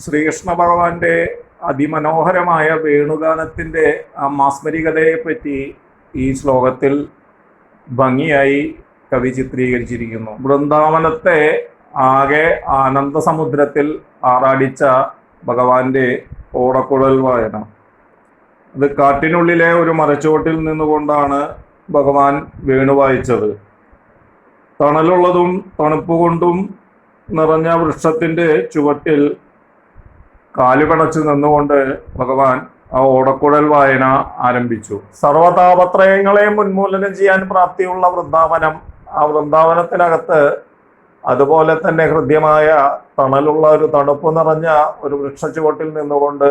ശ്രീകൃഷ്ണ ഭഗവാന്റെ അതിമനോഹരമായ വേണുഗാനത്തിൻ്റെ ആ മാസ്മരികതയെ പറ്റി ഈ ശ്ലോകത്തിൽ ഭംഗിയായി കവി ചിത്രീകരിച്ചിരിക്കുന്നു. വൃന്ദാവനത്തെ ആകെ ആനന്ദ സമുദ്രത്തിൽ ആറാടിച്ച ഭഗവാന്റെ ഓടക്കുഴൽ വായന. അത് കാട്ടിനുള്ളിലെ ഒരു മരച്ചുവട്ടിൽ നിന്നുകൊണ്ടാണ് ഭഗവാൻ വേണു വായിച്ചത്. തണലുള്ളതും തണുപ്പുകൊണ്ടും നിറഞ്ഞ വൃക്ഷത്തിൻ്റെ ചുവട്ടിൽ കാലുകടച്ച് നിന്നുകൊണ്ട് ഭഗവാൻ ആ ഓടക്കുഴൽ വായന ആരംഭിച്ചു. സർവതാപത്രയങ്ങളെയും ഉന്മൂലനം ചെയ്യാൻ പ്രാപ്തിയുള്ള വൃന്ദാവനം, ആ വൃന്ദാവനത്തിനകത്ത് അതുപോലെ തന്നെ ഹൃദ്യമായ തണലുള്ള ഒരു തണുപ്പ് നിറഞ്ഞ ഒരു വൃക്ഷച്ചുവട്ടിൽ നിന്നുകൊണ്ട്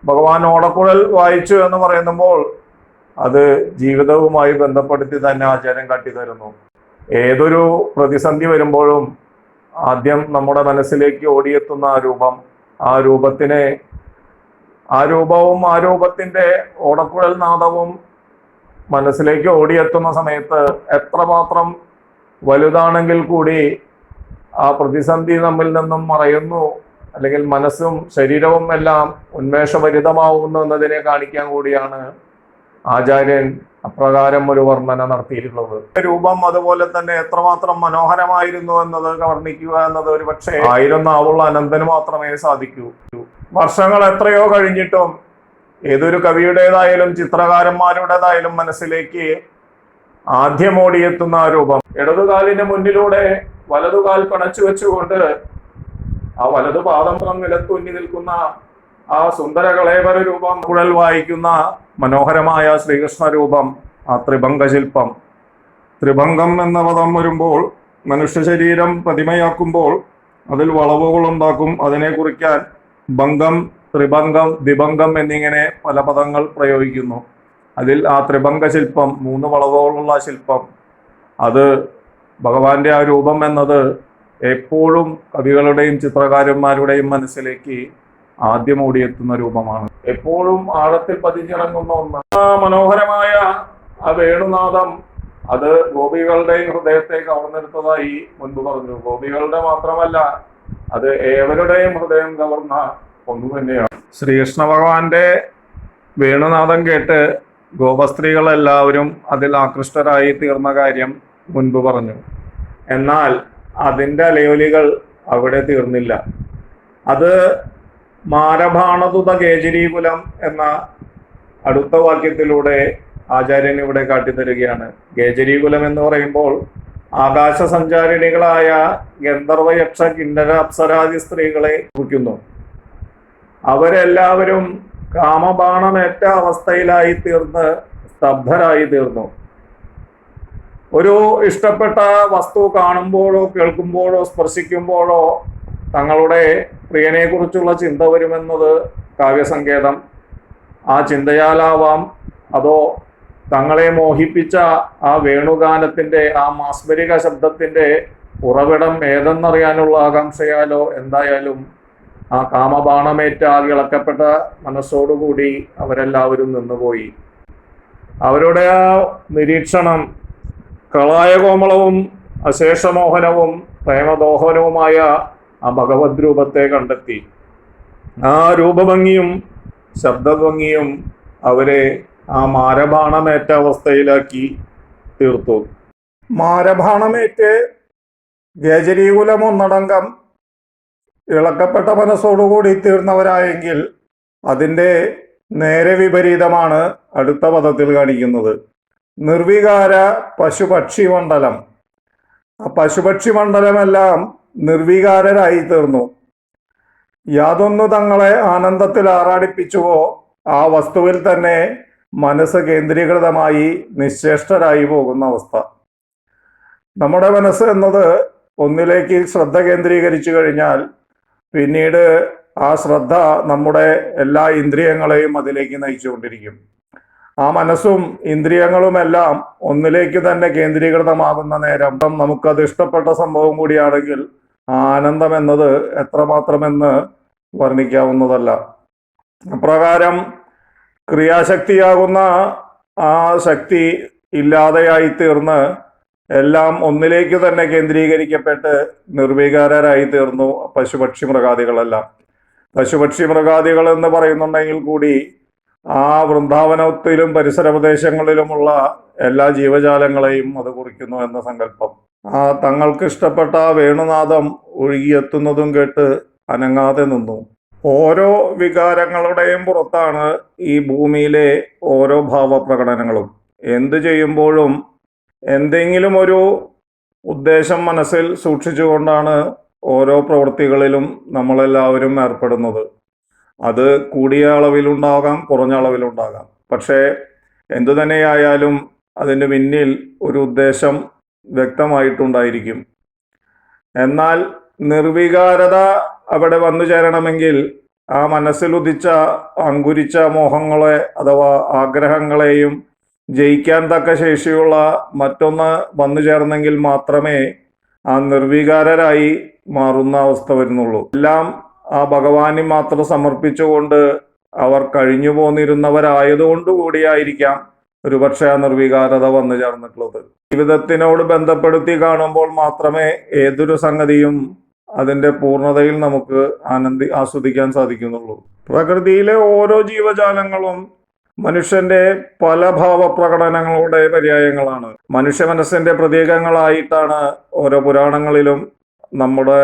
ഭഗവാൻ ഓടക്കുഴൽ വായിച്ചു എന്ന് പറയുമ്പോൾ അത് ജീവിതവുമായി ബന്ധപ്പെടുത്തി തന്നെ ആചാര്യം കാട്ടിത്തരുന്നു. ഏതൊരു പ്രതിസന്ധി വരുമ്പോഴും ആദ്യം നമ്മുടെ മനസ്സിലേക്ക് ഓടിയെത്തുന്ന ആ രൂപം, ആ രൂപത്തിനെ, ആ രൂപവും ആ രൂപത്തിൻ്റെ ഓടക്കുഴൽ നാദവും മനസ്സിലേക്ക് ഓടിയെത്തുന്ന സമയത്ത് എത്രമാത്രം വലുതാണെങ്കിൽ കൂടി ആ പ്രതിസന്ധി നമ്മിൽ നിന്നും മറയുന്നു, അല്ലെങ്കിൽ മനസ്സും ശരീരവും എല്ലാം ഉന്മേഷഭരിതമാവുന്നു എന്നതിനെ കാണിക്കാൻ കൂടിയാണ് ആചാര്യൻ അപ്രകാരം ഒരു വർണ്ണന നടത്തിയിട്ടുള്ളത്. രൂപം അതുപോലെ തന്നെ എത്രമാത്രം മനോഹരമായിരുന്നു എന്നത് വർണ്ണിക്കുക എന്നത് ഒരു പക്ഷേ 1000 നാവുള്ള അനന്തന് മാത്രമേ സാധിക്കൂ. വർഷങ്ങൾ എത്രയോ കഴിഞ്ഞിട്ടും ഏതൊരു കവിയുടേതായാലും ചിത്രകാരന്മാരുടേതായാലും മനസ്സിലേക്ക് ആദ്യം ഓടിയെത്തുന്ന ആ രൂപം, ഇടതുകാലിന്റെ മുന്നിലൂടെ വലതുകാൽ പണച്ചു വെച്ചുകൊണ്ട് ആ വലതുപാദം നിലത്തുന്നി നിൽക്കുന്ന ആ സുന്ദര കളേവര രൂപം, കുഴൽ വായിക്കുന്ന മനോഹരമായ ശ്രീകൃഷ്ണ രൂപം, ആ ത്രിഭംഗ ശില്പം. ത്രിഭംഗം എന്ന പദം വരുമ്പോൾ മനുഷ്യ ശരീരം പ്രതിമയാക്കുമ്പോൾ അതിൽ വളവുകൾ ഉണ്ടാക്കും. അതിനെ കുറിക്കാൻ ഭംഗം, ത്രിഭംഗം, ദ്വിഭംഗം എന്നിങ്ങനെ പല പദങ്ങൾ പ്രയോഗിക്കുന്നു. അതിൽ ആ ത്രിഭംഗ ശില്പം, 3 വളവുകളുള്ള ശില്പം, അത് ഭഗവാന്റെ ആ രൂപം എന്നത് എപ്പോഴും കവികളുടെയും ചിത്രകാരന്മാരുടെയും മനസ്സിലേക്ക് ആദ്യം ഓടിയെത്തുന്ന രൂപമാണ്. എപ്പോഴും ആഴത്തിൽ പതിഞ്ഞിറങ്ങുന്ന ഒന്ന്. ആ മനോഹരമായ ആ വേണുനാദം അത് ഗോപികളുടെയും ഹൃദയത്തെ കവർന്നെടുത്തതായി മുൻപ് പറഞ്ഞു. ഗോപികളുടെ മാത്രമല്ല, അത് ഏവരുടെയും ഹൃദയം കവർന്ന ഒന്നു തന്നെയാണ്. ശ്രീകൃഷ്ണ ഭഗവാന്റെ വേണുനാദം കേട്ട് ഗോപസ്ത്രീകളെല്ലാവരും അതിൽ ആകൃഷ്ടരായി തീർന്ന കാര്യം മുൻപ് പറഞ്ഞു. എന്നാൽ അതിൻ്റെ അലയൊലികൾ അവിടെ തീർന്നില്ല. അത് മാരഭാണതുത കേജരീകുലം എന്ന അടുത്ത വാക്യത്തിലൂടെ ആചാര്യൻ ഇവിടെ കാട്ടിത്തരികയാണ്. കേജരീകുലം എന്ന് പറയുമ്പോൾ ആകാശ സഞ്ചാരിണികളായ ഗന്ധർവ, യക്ഷ, കിന്നര, അപ്സരാദി സ്ത്രീകളെ കുറിക്കുന്നു. അവരെല്ലാവരും കാമബാണമേറ്റ അവസ്ഥയിലായി തീർന്ന് സ്തബ്ധരായി തീർന്നു. ഒരു ഇഷ്ടപ്പെട്ട വസ്തു കാണുമ്പോഴോ കേൾക്കുമ്പോഴോ സ്പർശിക്കുമ്പോഴോ തങ്ങളുടെ പ്രിയനെ കുറിച്ചുള്ള ചിന്ത വരുമെന്നത് കാവ്യസങ്കേതം. ആ ചിന്തയാലാവാം, അതോ തങ്ങളെ മോഹിപ്പിച്ച ആ വേണുഗാനത്തിൻ്റെ, ആ മാസ്മരിക ശബ്ദത്തിൻ്റെ ഉറവിടം ഏതെന്നറിയാനുള്ള ആകാംക്ഷയാലോ, എന്തായാലും ആ കാമബാണമേറ്റ ഇളക്കപ്പെട്ട മനസ്സോടുകൂടി അവരെല്ലാവരും നിന്നുപോയി. അവരുടെ ആ നിരീക്ഷണം കളായകോമളവും അശേഷമോഹനവും പ്രേമദോഹനവുമായ ആ ഭഗവത് രൂപത്തെ കണ്ടെത്തി. ആ രൂപഭംഗിയും ശബ്ദഭംഗിയും അവരെ ആ മാരബാണമേറ്റ അവസ്ഥയിലാക്കി തീർത്തു. മാരബാണമേറ്റ് ഗേജരീകുലം ഒന്നടങ്കം ഇളക്കപ്പെട്ട മനസ്സോടുകൂടി തീർന്നവരായെങ്കിൽ അതിൻ്റെ നേരെ വിപരീതമാണ് അടുത്ത പദത്തിൽ കാണിക്കുന്നത്. നിർവികാര പശുപക്ഷി മണ്ഡലം. ആ പശുപക്ഷി മണ്ഡലമെല്ലാം നിർവികാരരായി തീർന്നു. യാതൊന്നു തങ്ങളെ ആനന്ദത്തിൽ ആറാടിപ്പിച്ചുവോ ആ വസ്തുവിൽ തന്നെ മനസ്സ് കേന്ദ്രീകൃതമായി നിശ്ചേഷ്ടരായി പോകുന്ന അവസ്ഥ. നമ്മുടെ മനസ്സ് എന്നത് ഒന്നിലേക്ക് ശ്രദ്ധ കേന്ദ്രീകരിച്ചു കഴിഞ്ഞാൽ പിന്നീട് ആ ശ്രദ്ധ നമ്മുടെ എല്ലാ ഇന്ദ്രിയങ്ങളെയും അതിലേക്ക് നയിച്ചുകൊണ്ടിരിക്കും. ആ മനസ്സും ഇന്ദ്രിയങ്ങളുമെല്ലാം ഒന്നിലേക്ക് തന്നെ കേന്ദ്രീകൃതമാകുന്ന നേരം നമുക്കത് ഇഷ്ടപ്പെട്ട സംഭവം കൂടിയാണെങ്കിൽ ആനന്ദം എന്നത് എത്രമാത്രമെന്ന് വർണ്ണിക്കാവുന്നതല്ല. അപ്രകാരം ക്രിയാശക്തിയാകുന്ന ആ ശക്തി ഇല്ലാതെയായി തീർന്ന് എല്ലാം ഒന്നിലേക്ക് തന്നെ കേന്ദ്രീകരിക്കപ്പെട്ട് നിർവികാരരായി തീർന്നു പശുപക്ഷി മൃഗാദികളെല്ലാം. പശുപക്ഷി മൃഗാദികൾ എന്ന് പറയുന്നുണ്ടെങ്കിൽ കൂടി ആ വൃന്ദാവനത്തിലും പരിസര പ്രദേശങ്ങളിലുമുള്ള എല്ലാ ജീവജാലങ്ങളെയും അത് കുറിക്കുന്നു എന്ന സങ്കല്പം. ആ തങ്ങൾക്ക് ഇഷ്ടപ്പെട്ട വേണുനാദം ഒഴുകിയെത്തുന്നതും കേട്ട് അനങ്ങാതെ നിന്നു. ഓരോ വികാരങ്ങളുടെയും പുറത്താണ് ഈ ഭൂമിയിലെ ഓരോ ഭാവപ്രകടനങ്ങളും. എന്ത് ചെയ്യുമ്പോഴും എന്തെങ്കിലും ഒരു ഉദ്ദേശം മനസ്സിൽ സൂക്ഷിച്ചുകൊണ്ടാണ് ഓരോ പ്രവൃത്തികളിലും നമ്മളെല്ലാവരും ഏർപ്പെടുന്നത്. അത് കൂടിയ അളവിലുണ്ടാകാം, കുറഞ്ഞ അളവിലുണ്ടാകാം. പക്ഷേ എന്തു തന്നെയായാലും അതിന് പിന്നിൽ ഒരു ഉദ്ദേശം വ്യക്തമായിട്ടുണ്ടായിരിക്കും. എന്നാൽ നിർവികാരത അവിടെ വന്നു ചേരണമെങ്കിൽ ആ മനസ്സിലുദിച്ച അങ്കുരിച്ച മോഹങ്ങളെ അഥവാ ആഗ്രഹങ്ങളെയും ജയിക്കാൻ തക്ക ശേഷിയുള്ള മറ്റൊന്ന് വന്നു ചേർന്നെങ്കിൽ മാത്രമേ ആ നിർവികാരരായി മാറുന്ന അവസ്ഥ വരുന്നുള്ളൂ. എല്ലാം ആ ഭഗവാന് മാത്രം സമർപ്പിച്ചുകൊണ്ട് അവർ കഴിഞ്ഞു പോന്നിരുന്നവരായതുകൊണ്ട് കൂടിയായിരിക്കാം ഒരുപക്ഷെ ആ നിർവികാരത വന്നു ചേർന്നിട്ടുള്ളത്. ജീവിതത്തിനോട് ബന്ധപ്പെടുത്തി കാണുമ്പോൾ മാത്രമേ ഏതൊരു സംഗതിയും അതിൻ്റെ പൂർണ്ണതയിൽ നമുക്ക് ആസ്വദിക്കാൻ സാധിക്കുന്നുള്ളൂ. പ്രകൃതിയിലെ ഓരോ ജീവജാലങ്ങളും മനുഷ്യന്റെ പല ഭാവപ്രകടനങ്ങളുടെ പര്യായങ്ങളാണ്. മനുഷ്യ മനസ്സിന്റെ പ്രതീകങ്ങളായിട്ടാണ് ഓരോ പുരാണങ്ങളിലും നമ്മുടെ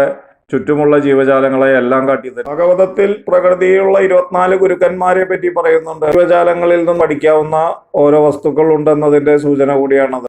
ചുറ്റുമുള്ള ജീവജാലങ്ങളെ എല്ലാം കാട്ടിത്തരും. ഭാഗവതത്തിൽ പ്രകൃതിയിലുള്ള 24 ഗുരുക്കന്മാരെ പറ്റി പറയുന്നുണ്ട്. ജീവജാലങ്ങളിൽ നിന്നും പഠിക്കാവുന്ന ഓരോ വസ്തുക്കൾ ഉണ്ടെന്നതിന്റെ സൂചന കൂടിയാണത്.